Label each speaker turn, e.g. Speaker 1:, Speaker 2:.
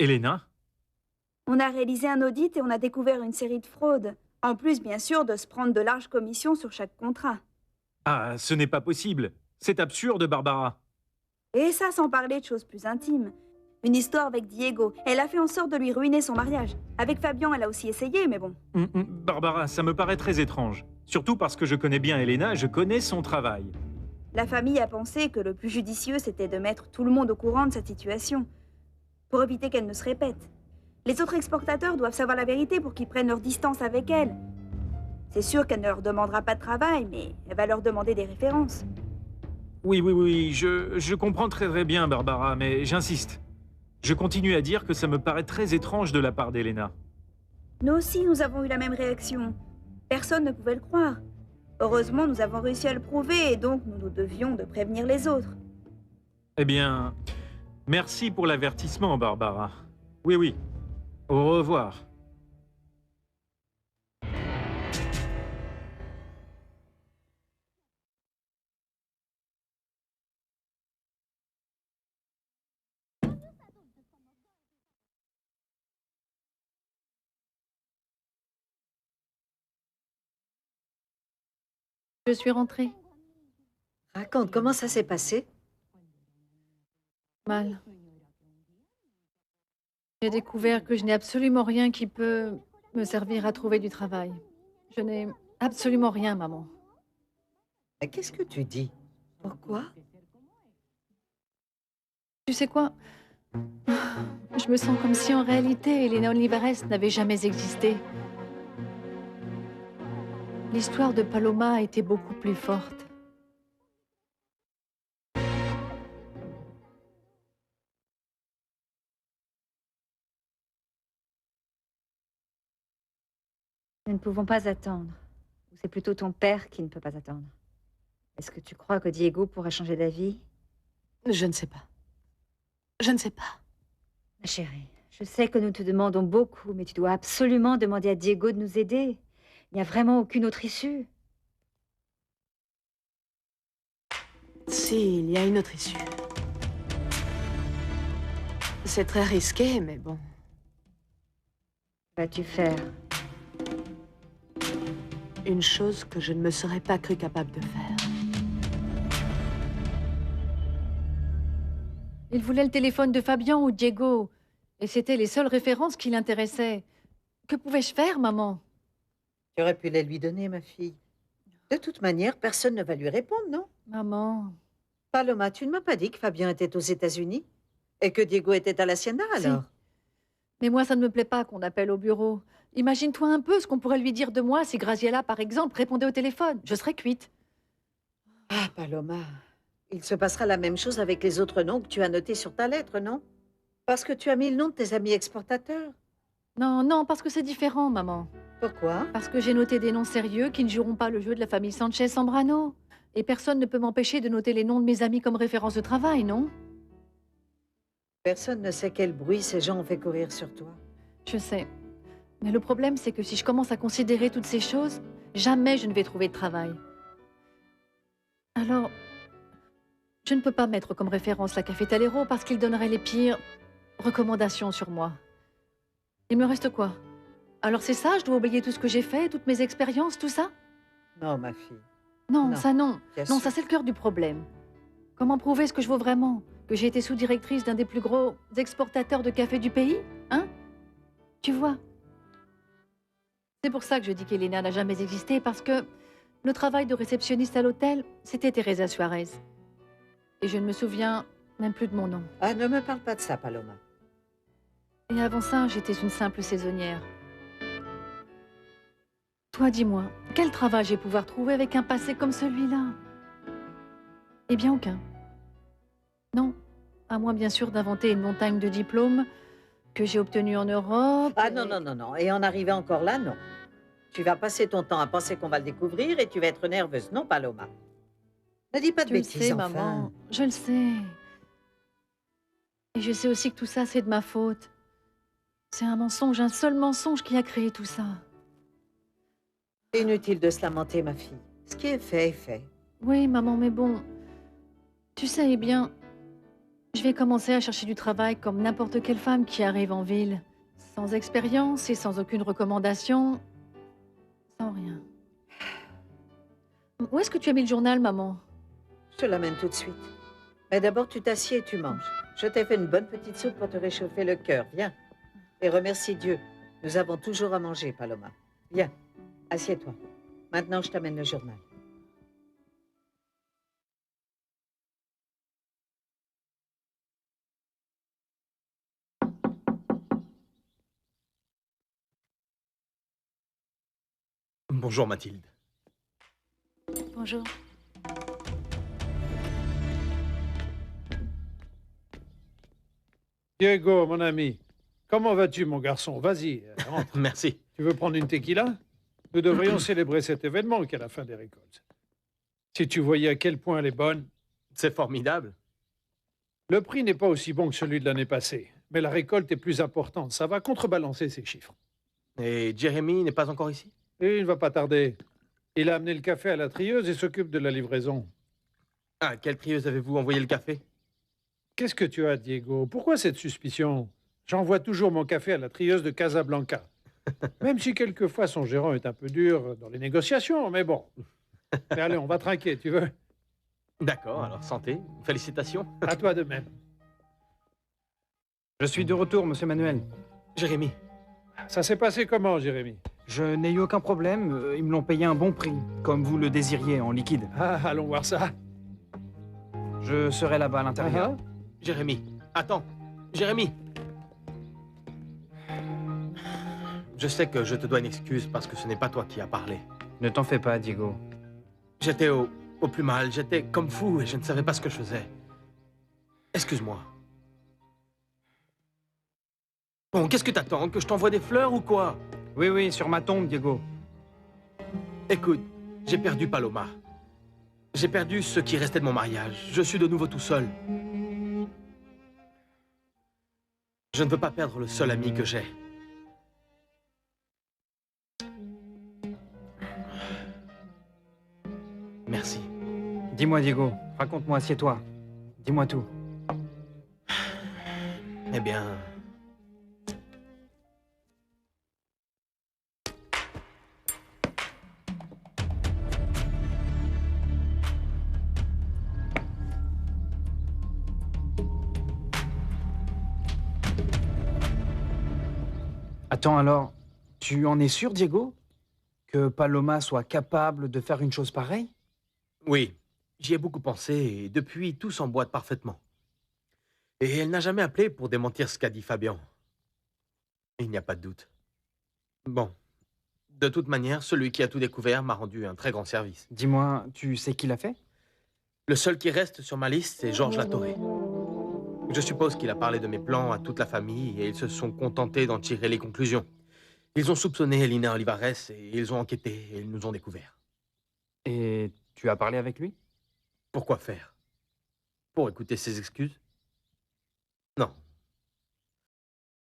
Speaker 1: Elena?
Speaker 2: On a réalisé un audit et on a découvert une série de fraudes. En plus, bien sûr, de se prendre de larges commissions sur chaque contrat.
Speaker 1: Ah, ce n'est pas possible. C'est absurde, Barbara.
Speaker 2: Et ça, sans parler de choses plus intimes. Une histoire avec Diego. Elle a fait en sorte de lui ruiner son mariage. Avec Fabian, elle a aussi essayé, mais bon.
Speaker 1: Barbara, ça me paraît très étrange. Surtout parce que je connais bien Elena, je connais son travail.
Speaker 2: La famille a pensé que le plus judicieux, c'était de mettre tout le monde au courant de cette situation, pour éviter qu'elle ne se répète. Les autres exportateurs doivent savoir la vérité pour qu'ils prennent leur distance avec elle. C'est sûr qu'elle ne leur demandera pas de travail, mais elle va leur demander des références.
Speaker 1: Oui, je comprends très bien, Barbara, mais j'insiste. Je continue à dire que ça me paraît très étrange de la part d'Elena.
Speaker 2: Nous aussi, nous avons eu la même réaction. Personne ne pouvait le croire. Heureusement, nous avons réussi à le prouver et donc nous nous devions de prévenir les autres.
Speaker 1: Eh bien, merci pour l'avertissement, Barbara. Oui. Au revoir.
Speaker 3: Je suis rentrée.
Speaker 4: Raconte, comment ça s'est passé?
Speaker 3: Mal. J'ai découvert que je n'ai absolument rien qui peut me servir à trouver du travail. Je n'ai absolument rien, maman.
Speaker 4: Mais qu'est-ce que tu dis? Pourquoi?
Speaker 3: Tu sais quoi? Je me sens comme si en réalité Elena Olivares n'avait jamais existé. L'histoire de Paloma était beaucoup plus forte.
Speaker 5: Nous ne pouvons pas attendre. Ou c'est plutôt ton père qui ne peut pas attendre. Est-ce que tu crois que Diego pourra changer d'avis?
Speaker 6: Je ne sais pas. Je ne sais pas.
Speaker 5: Ma chérie, je sais que nous te demandons beaucoup, mais tu dois absolument demander à Diego de nous aider. Il n'y a vraiment aucune autre issue.
Speaker 6: Si, il y a une autre issue. C'est très risqué, mais bon.
Speaker 5: Que vas-tu faire?
Speaker 6: Une chose que je ne me serais pas cru capable de faire.
Speaker 3: Il voulait le téléphone de Fabian ou Diego. Et c'était les seules références qui l'intéressaient. Que pouvais-je faire, maman?
Speaker 4: Tu aurais pu les lui donner, ma fille. De toute manière, personne ne va lui répondre, non?
Speaker 3: Maman...
Speaker 4: Paloma, tu ne m'as pas dit que Fabien était aux États-Unis? Et que Diego était à l'Hacienda,
Speaker 3: Si.
Speaker 4: alors?
Speaker 3: Mais moi, ça ne me plaît pas qu'on appelle au bureau. Imagine-toi un peu ce qu'on pourrait lui dire de moi si Graziella, par exemple, répondait au téléphone. Je serais cuite.
Speaker 4: Ah, Paloma, il se passera la même chose avec les autres noms que tu as notés sur ta lettre, non? Parce que tu as mis le nom de tes amis exportateurs.
Speaker 3: Non, parce que c'est différent, maman.
Speaker 4: Pourquoi?
Speaker 3: Parce que j'ai noté des noms sérieux qui ne joueront pas le jeu de la famille Sanchez-Zambrano. Et personne ne peut m'empêcher de noter les noms de mes amis comme référence de travail, non?
Speaker 4: Personne ne sait quel bruit ces gens ont fait courir sur toi.
Speaker 3: Je sais. Mais le problème, c'est que si je commence à considérer toutes ces choses, jamais je ne vais trouver de travail. Alors, je ne peux pas mettre comme référence la Café Talero parce qu'il donnerait les pires recommandations sur moi. Il me reste quoi? Alors c'est ça, je dois oublier tout ce que j'ai fait, toutes mes expériences, tout ça?
Speaker 4: Non, ma fille.
Speaker 3: Non,
Speaker 4: Non,
Speaker 3: ça non.
Speaker 4: bien
Speaker 3: Non,
Speaker 4: sûr.
Speaker 3: ça c'est le cœur du problème. Comment prouver ce que je vaux vraiment? Que j'ai été sous-directrice d'un des plus gros exportateurs de café du pays? Hein? Tu vois? C'est pour ça que je dis qu'Elena n'a jamais existé, parce que le travail de réceptionniste à l'hôtel, c'était Teresa Suarez. Et je ne me souviens même plus de mon nom.
Speaker 4: Ah, ne me parle pas de ça, Paloma.
Speaker 3: Et avant ça, j'étais une simple saisonnière. Toi, dis-moi, quel travail je vais pouvoir trouver avec un passé comme celui-là? Eh bien, aucun. Non, à moins bien sûr d'inventer une montagne de diplômes que j'ai obtenus en Europe.
Speaker 4: Ah
Speaker 3: et-
Speaker 4: non. Et en arrivant encore là, non. Tu vas passer ton temps à penser qu'on va le découvrir et tu vas être nerveuse, non, Paloma? Ne dis pas de
Speaker 3: Tu le
Speaker 4: bêtises,
Speaker 3: sais,
Speaker 4: enfin.
Speaker 3: maman, je le sais. Et je sais aussi que tout ça, c'est de ma faute. C'est un mensonge, un seul mensonge qui a créé tout ça.
Speaker 4: Inutile de se lamenter, ma fille. Ce qui est fait est fait.
Speaker 3: Oui, maman, mais bon... Tu sais, eh bien... Je vais commencer à chercher du travail comme n'importe quelle femme qui arrive en ville. Sans expérience et sans aucune recommandation. Sans rien. Où est-ce que tu as mis le journal, maman?
Speaker 4: Je te l'amène tout de suite. Mais d'abord, tu t'assieds et tu manges. Je t'ai fait une bonne petite soupe pour te réchauffer le cœur. Viens. Et remercie Dieu. Nous avons toujours à manger, Paloma. Viens, assieds-toi. Maintenant, je t'amène le journal.
Speaker 7: Bonjour Mathilde.
Speaker 3: Bonjour.
Speaker 8: Diego, mon ami, comment vas-tu, mon garçon? Vas-y, rentre.
Speaker 7: Merci.
Speaker 8: Tu veux prendre une tequila? Nous devrions célébrer cet événement qu'à la fin des récoltes. Si tu voyais à quel point elle est bonne.
Speaker 7: C'est formidable.
Speaker 8: Le prix n'est pas aussi bon que celui de l'année passée, mais la récolte est plus importante. Ça va contrebalancer ces chiffres.
Speaker 7: Et Jeremy n'est pas encore ici?
Speaker 8: Et il ne va pas tarder. Il a amené le café à la trieuse et s'occupe de la livraison.
Speaker 7: À quelle trieuse avez-vous envoyé le café?
Speaker 8: Qu'est-ce que tu as, Diego? Pourquoi cette suspicion? J'envoie toujours mon café à la trieuse de Casablanca. Même si quelquefois son gérant est un peu dur dans les négociations, mais bon. Mais allez, on va trinquer, tu veux?
Speaker 7: D'accord, alors santé. Félicitations.
Speaker 8: À toi de même.
Speaker 9: Je suis de retour, monsieur Manuel.
Speaker 7: Jérémy.
Speaker 8: Ça s'est passé comment, Jérémy?
Speaker 9: Je n'ai eu aucun problème. Ils me l'ont payé un bon prix, comme vous le désiriez, en liquide.
Speaker 8: Ah, allons voir ça.
Speaker 9: Je serai là-bas à l'intérieur.
Speaker 8: Ah,
Speaker 7: Jérémy. Attends. Jérémy. Je sais que je te dois une excuse parce que ce n'est pas toi qui as parlé.
Speaker 9: Ne t'en fais pas, Diego.
Speaker 7: J'étais au plus mal. J'étais comme fou et je ne savais pas ce que je faisais. Excuse-moi. Bon, qu'est-ce que t'attends? Que je t'envoie des fleurs ou quoi?
Speaker 9: Oui, oui, sur ma tombe, Diego.
Speaker 7: Écoute, j'ai perdu Paloma. J'ai perdu ce qui restait de mon mariage. Je suis de nouveau tout seul. Je ne veux pas perdre le seul ami que j'ai. Merci.
Speaker 9: Dis-moi, Diego, raconte-moi, assieds-toi. Dis-moi tout.
Speaker 7: Eh bien...
Speaker 9: Attends alors, tu en es sûr, Diego? Que Paloma soit capable de faire une chose pareille?
Speaker 7: Oui, j'y ai beaucoup pensé et depuis, tout s'emboîte parfaitement. Et elle n'a jamais appelé pour démentir ce qu'a dit Fabian. Il n'y a pas de doute. Bon, de toute manière, celui qui a tout découvert m'a rendu un très grand service.
Speaker 9: Dis-moi, tu sais qui l'a fait?
Speaker 7: Le seul qui reste sur ma liste, c'est Georges Latoré. Je suppose qu'il a parlé de mes plans à toute la famille et ils se sont contentés d'en tirer les conclusions. Ils ont soupçonné Elina Olivares et ils ont enquêté et ils nous ont découverts.
Speaker 9: Et tu as parlé avec lui?
Speaker 7: Pourquoi faire? Pour écouter ses excuses? Non,